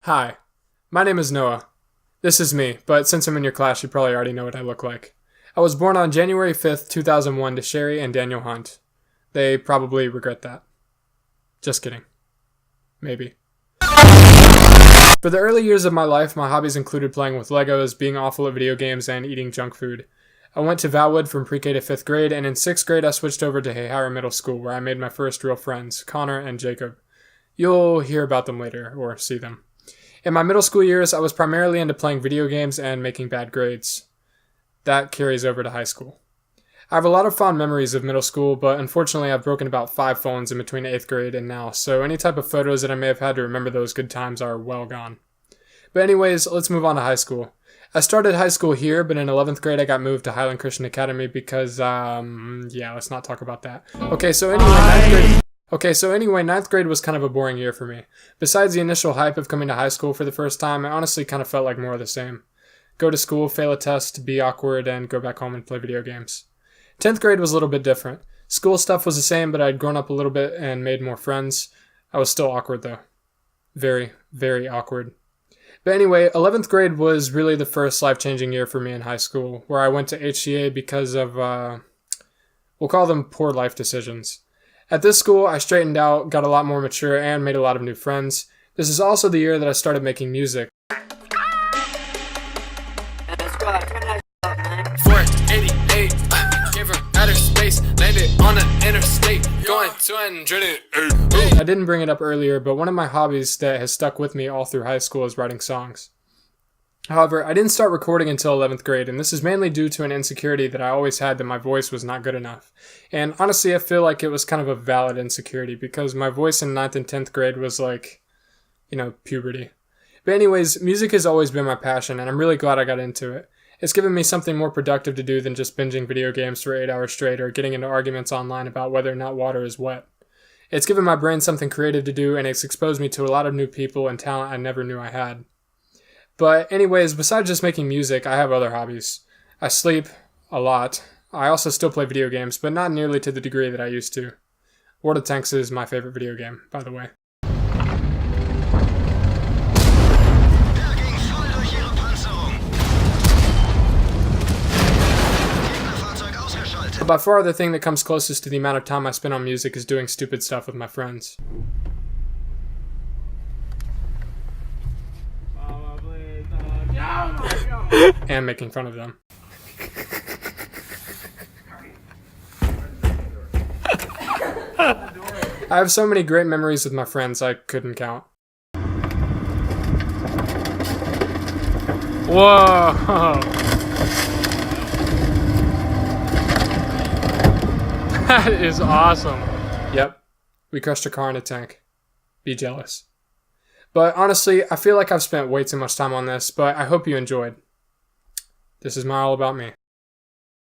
Hi, my name is Noah. This is me, but since I'm in your class, you probably already know what I look like. I was born on January 5th, 2001 to Sherry and Daniel Hunt. They probably regret that. Just kidding. Maybe. For the early years of my life, my hobbies included playing with Legos, being awful at video games, and eating junk food. I went to Valwood from pre-K to 5th grade, and in 6th grade I switched over to Hayhire Middle School, where I made my first real friends, Connor and Jacob. You'll hear about them later, or see them. In my middle school years, I was primarily into playing video games and making bad grades. That carries over to high school. I have a lot of fond memories of middle school, but unfortunately I've broken about 5 phones in between 8th grade and now, so any type of photos that I may have had to remember those good times are well gone. But anyways, let's move on to high school. I started high school here, but in 11th grade I got moved to Highland Christian Academy because, let's not talk about that. Okay, so anyway, ninth grade was kind of a boring year for me. Besides the initial hype of coming to high school for the first time, I honestly kind of felt like more of the same. Go to school, fail a test, be awkward, and go back home and play video games. 10th grade was a little bit different. School stuff was the same, but I'd grown up a little bit and made more friends. I was still awkward though. Very, very awkward. But anyway, 11th grade was really the first life-changing year for me in high school, where I went to HCA because of, we'll call them poor life decisions. At this school, I straightened out, got a lot more mature, and made a lot of new friends. This is also the year that I started making music. 488, gave her outer space, landed on an interstate, going 208. I didn't bring it up earlier, but one of my hobbies that has stuck with me all through high school is writing songs. However, I didn't start recording until 11th grade, and this is mainly due to an insecurity that I always had that my voice was not good enough. And honestly, I feel like it was kind of a valid insecurity because my voice in 9th and 10th grade was like, puberty. But anyways, music has always been my passion, and I'm really glad I got into it. It's given me something more productive to do than just binging video games for 8 hours straight or getting into arguments online about whether or not water is wet. It's given my brain something creative to do, and it's exposed me to a lot of new people and talent I never knew I had. But anyways, besides just making music, I have other hobbies. I sleep a lot. I also still play video games, but not nearly to the degree that I used to. World of Tanks is my favorite video game, by the way. But by far the thing that comes closest to the amount of time I spend on music is doing stupid stuff with my friends. And making fun of them. I have so many great memories with my friends I couldn't count. Whoa! That is awesome. Yep, we crushed a car in a tank. Be jealous. But honestly, I feel like I've spent way too much time on this, but I hope you enjoyed. This is my all about me.